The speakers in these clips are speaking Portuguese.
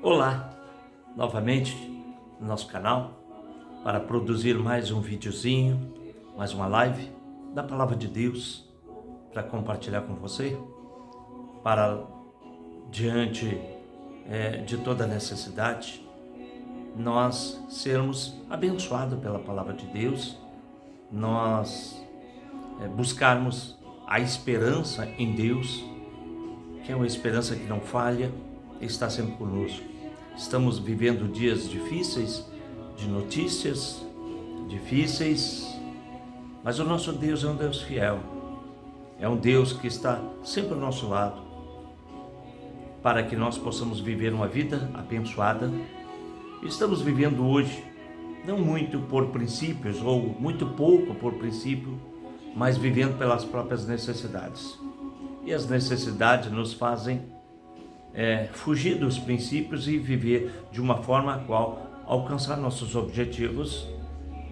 Olá, novamente no nosso canal para produzir mais um videozinho, mais uma live da Palavra de Deus para compartilhar com você, para diante de toda necessidade, nós sermos abençoados pela Palavra de Deus, nós buscarmos a esperança em Deus, que é uma esperança que não falha, está sempre conosco. Estamos vivendo dias difíceis, de notícias difíceis, mas o nosso Deus é um Deus fiel, é um Deus que está sempre ao nosso lado, para que nós possamos viver uma vida abençoada. Estamos vivendo hoje, não muito por princípios, ou muito pouco por princípio, mas vivendo pelas próprias necessidades. E as necessidades nos fazem fugir dos princípios e viver de uma forma a qual alcançar nossos objetivos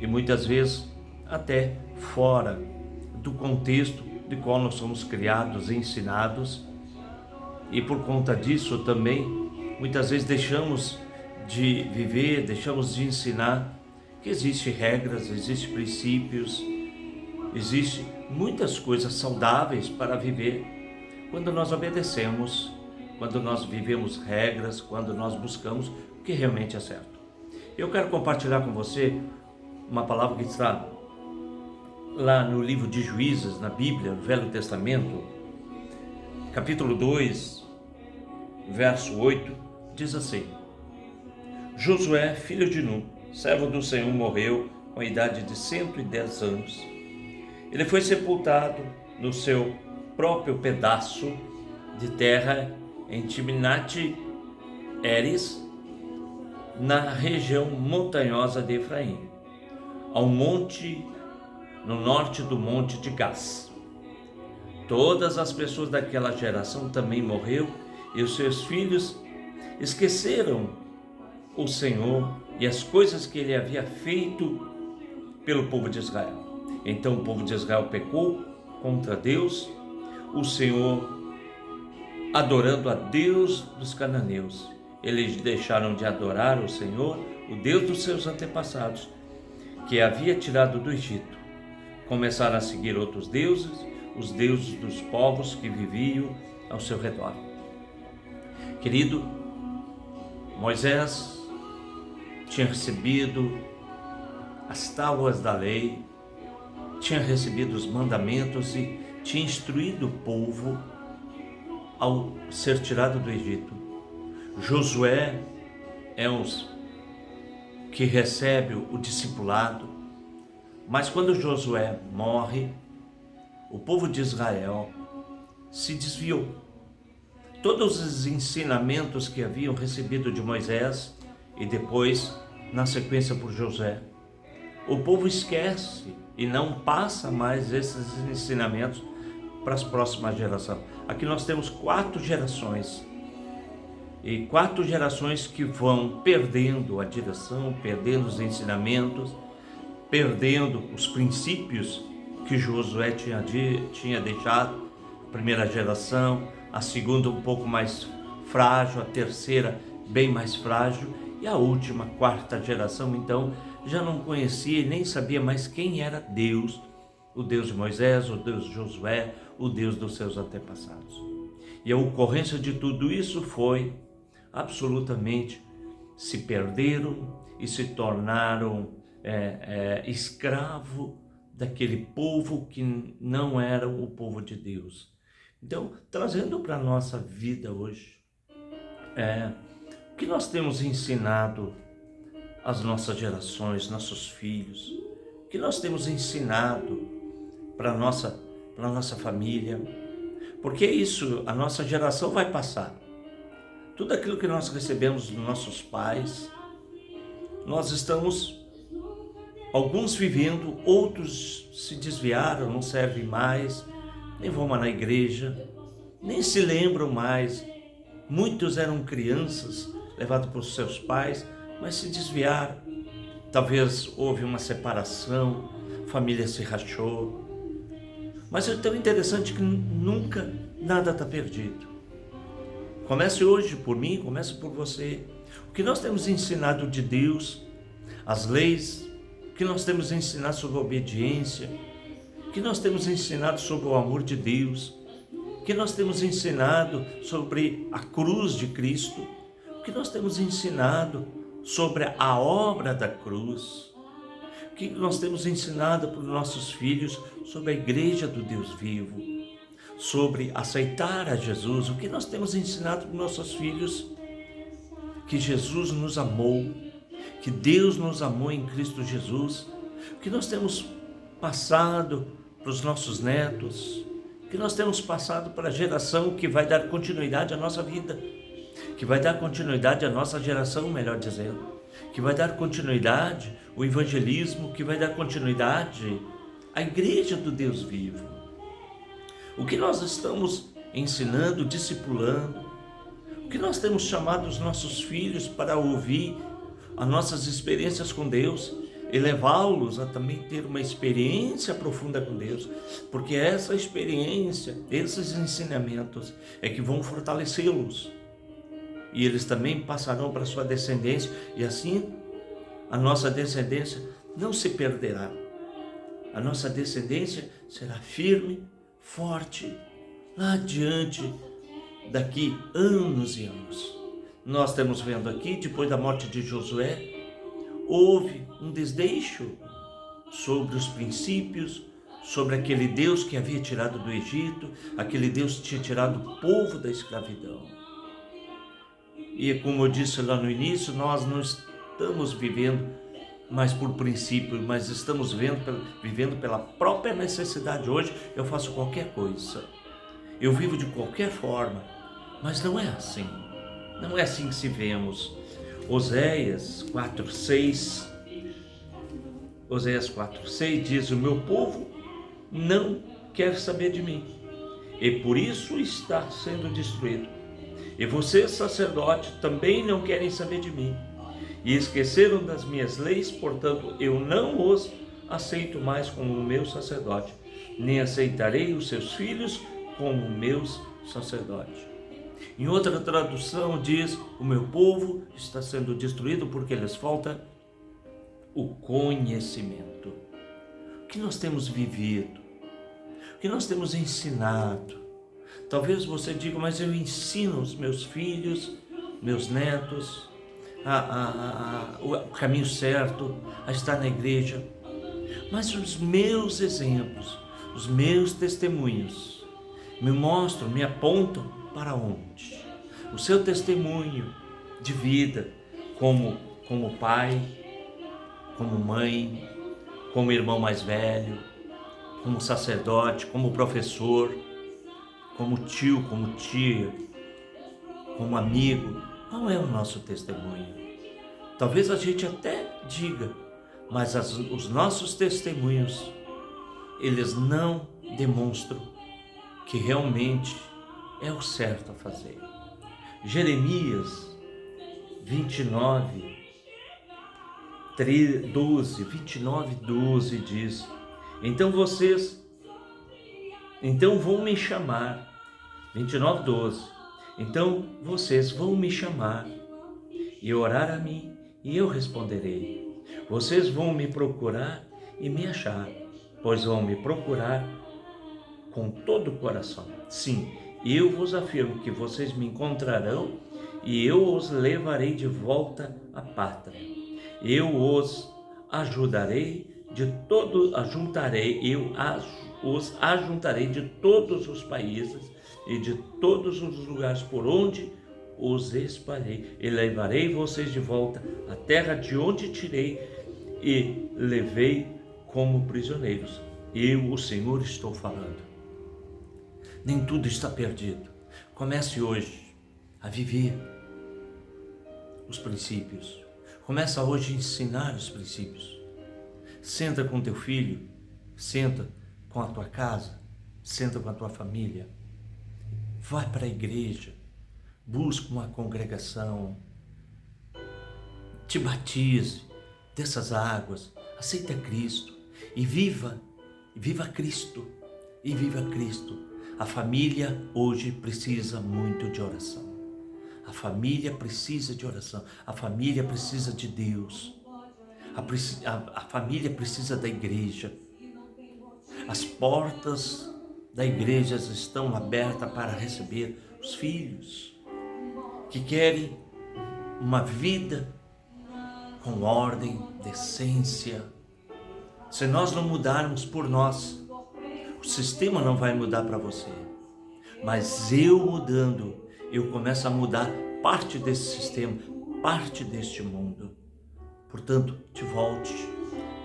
e muitas vezes até fora do contexto de qual nós somos criados e ensinados. E por conta disso também, muitas vezes deixamos de viver, deixamos de ensinar que existem regras, existem princípios, existem muitas coisas saudáveis para viver quando nós obedecemos, quando nós vivemos regras, quando nós buscamos o que realmente é certo. Eu quero compartilhar com você uma palavra que está lá no livro de Juízes, na Bíblia, no Velho Testamento, capítulo 2, verso 8, diz assim: Josué, filho de Nun, servo do Senhor, morreu com a idade de 110 anos. Ele foi sepultado no seu próprio pedaço de terra em Timnat-Heres, na região montanhosa de Efraim, ao monte, no norte do monte de Gás. Todas as pessoas daquela geração também morreram, e os seus filhos esqueceram o Senhor e as coisas que ele havia feito pelo povo de Israel. Então o povo de Israel pecou contra Deus, o Senhor adorando a Deus dos cananeus. Eles deixaram de adorar o Senhor, o Deus dos seus antepassados, que havia tirado do Egito. Começaram a seguir outros deuses, os deuses dos povos que viviam ao seu redor. Querido, Moisés tinha recebido as tábuas da lei, tinha recebido os mandamentos e tinha instruído o povo ao ser tirado do Egito. Josué é os que recebe o discipulado, mas quando Josué morre, o povo de Israel se desviou. Todos os ensinamentos que haviam recebido de Moisés e depois, na sequência, por Josué, o povo esquece e não passa mais esses ensinamentos para as próximas gerações. Aqui nós temos 4 gerações, e 4 gerações que vão perdendo a direção, perdendo os ensinamentos, perdendo os princípios que Josué tinha deixado. A primeira geração, a segunda um pouco mais frágil, a terceira bem mais frágil, e a última, 4ª geração, então, já não conhecia e nem sabia mais quem era Deus, o Deus de Moisés, o Deus de Josué, o Deus dos seus antepassados. E a ocorrência de tudo isso foi, absolutamente, se perderam e se tornaram escravo daquele povo que não era o povo de Deus. Então, trazendo para a nossa vida hoje, o que nós temos ensinado às nossas gerações, nossos filhos, o que nós temos ensinado para a nossa família, porque isso, a nossa geração vai passar. Tudo aquilo que nós recebemos dos nossos pais, nós estamos, alguns vivendo, outros se desviaram, não servem mais, nem vão mais na igreja, nem se lembram mais. Muitos eram crianças levados por seus pais, mas se desviaram. Talvez houve uma separação, a família se rachou. Mas é tão interessante que nunca nada está perdido. Comece hoje por mim, comece por você. O que nós temos ensinado de Deus, as leis, o que nós temos ensinado sobre a obediência, o que nós temos ensinado sobre o amor de Deus, o que nós temos ensinado sobre a cruz de Cristo, o que nós temos ensinado sobre a obra da cruz, o que nós temos ensinado para os nossos filhos sobre a igreja do Deus vivo, sobre aceitar a Jesus, o que nós temos ensinado para os nossos filhos, que Jesus nos amou, que Deus nos amou em Cristo Jesus, o que nós temos passado para os nossos netos, o que nós temos passado para a geração que vai dar continuidade à nossa vida, que vai dar continuidade à nossa geração, melhor dizendo, que vai dar continuidade ao evangelismo, que vai dar continuidade à igreja do Deus vivo. O que nós estamos ensinando, discipulando, o que nós temos chamado os nossos filhos para ouvir as nossas experiências com Deus e levá-los a também ter uma experiência profunda com Deus, porque essa experiência, esses ensinamentos é que vão fortalecê-los e eles também passarão para a sua descendência e assim a nossa descendência não se perderá, a nossa descendência será firme, forte, lá adiante, daqui anos e anos. Nós estamos vendo aqui, depois da morte de Josué, houve um desleixo sobre os princípios, sobre aquele Deus que havia tirado do Egito, aquele Deus que tinha tirado o povo da escravidão. E como eu disse lá no início, nós não estamos vivendo mais por princípio, mas estamos vivendo pela própria necessidade. Hoje eu faço qualquer coisa, eu vivo de qualquer forma, mas não é assim, não é assim que se vemos. Oséias 4:6 diz: o meu povo não quer saber de mim, e por isso está sendo destruído. E vocês, sacerdotes, também não querem saber de mim, e esqueceram das minhas leis, portanto eu não os aceito mais como meus sacerdotes, nem aceitarei os seus filhos como meus sacerdotes. Em outra tradução diz: o meu povo está sendo destruído porque lhes falta o conhecimento. O que nós temos vivido? O que nós temos ensinado? Talvez você diga: mas eu ensino os meus filhos, meus netos, o caminho certo, a estar na igreja. Mas os meus exemplos, os meus testemunhos me mostram, me apontam para onde? O seu testemunho de vida como pai, como mãe, como irmão mais velho, como sacerdote, como professor, como tio, como tia, como amigo. Qual é o nosso testemunho? Talvez a gente até diga, mas os nossos testemunhos, eles não demonstram que realmente é o certo a fazer. Jeremias 29:12 diz: então vão me chamar, 29:12, então vocês vão me chamar e orar a mim, e eu responderei. Vocês vão me procurar e me achar, pois vão me procurar com todo o coração. Sim, eu vos afirmo que vocês me encontrarão e eu os levarei de volta à pátria. Eu os ajuntarei de todos os países e de todos os lugares por onde os espalhei, e levarei vocês de volta à terra de onde tirei e levei como prisioneiros. Eu, o Senhor, estou falando. Nem tudo está perdido. Comece hoje a viver os princípios. Começa hoje a ensinar os princípios. Senta com teu filho, senta com a tua casa, senta com a tua família. Vai para a igreja, busca uma congregação, te batize dessas águas, aceita Cristo e viva Cristo, e viva Cristo. A família hoje precisa muito de oração. A família precisa de oração, a família precisa de Deus, a família precisa da igreja. As portas da igreja estão abertas para receber os filhos que querem uma vida com ordem, decência. Se nós não mudarmos por nós, o sistema não vai mudar para você. Mas eu mudando, eu começo a mudar parte desse sistema, parte deste mundo. Portanto, volte.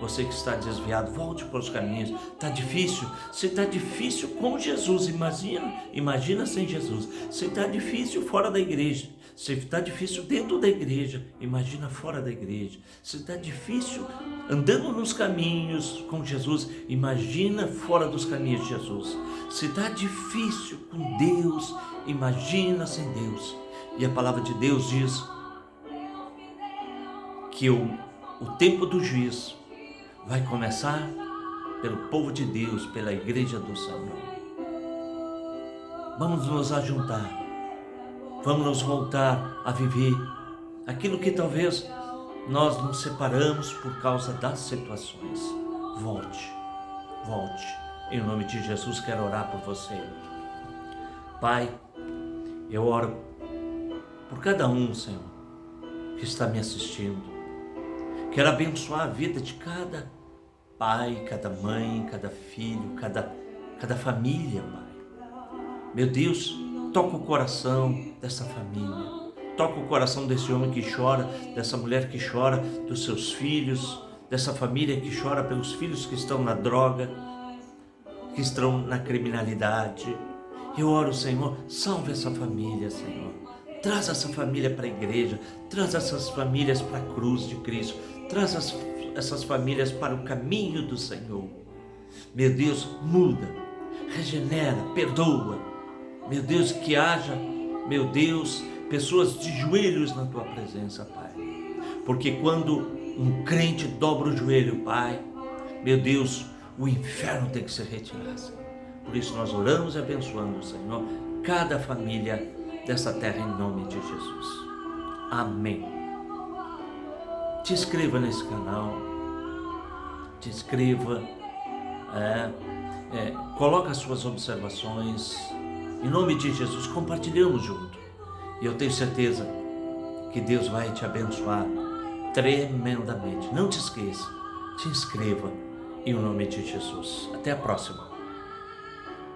Você que está desviado, volte para os caminhos. Está difícil? Se está difícil com Jesus, imagina sem Jesus. Se está difícil fora da igreja, se está difícil dentro da igreja, imagina fora da igreja. Se está difícil andando nos caminhos com Jesus, imagina fora dos caminhos de Jesus. Se está difícil com Deus, imagina sem Deus. E a palavra de Deus diz que o tempo do juízo vai começar pelo povo de Deus, pela igreja do Senhor. Vamos nos ajuntar, vamos nos voltar a viver aquilo que talvez nós nos separamos por causa das situações. Volte. Em nome de Jesus, quero orar por você. Pai, eu oro por cada um, Senhor, que está me assistindo. Quero abençoar a vida de cada pai, cada mãe, cada filho, cada família, Pai. Meu Deus, toca o coração dessa família. Toca o coração desse homem que chora, dessa mulher que chora, dos seus filhos, dessa família que chora pelos filhos que estão na droga, que estão na criminalidade. Eu oro, Senhor, salve essa família, Senhor. Traz essa família para a igreja, traz essas famílias para a cruz de Cristo, traz essas famílias para o caminho do Senhor. Meu Deus, muda, regenera, perdoa. Meu Deus, que haja, meu Deus, pessoas de joelhos na Tua presença, Pai. Porque quando um crente dobra o joelho, Pai, meu Deus, o inferno tem que se retirar, Senhor. Por isso nós oramos e abençoamos, Senhor, cada família dessa terra em nome de Jesus. Amém. Te inscreva nesse canal, te inscreva, coloca as suas observações, em nome de Jesus, compartilhamos junto, e eu tenho certeza que Deus vai te abençoar tremendamente. Não te esqueça, te inscreva, em nome de Jesus. Até a próxima.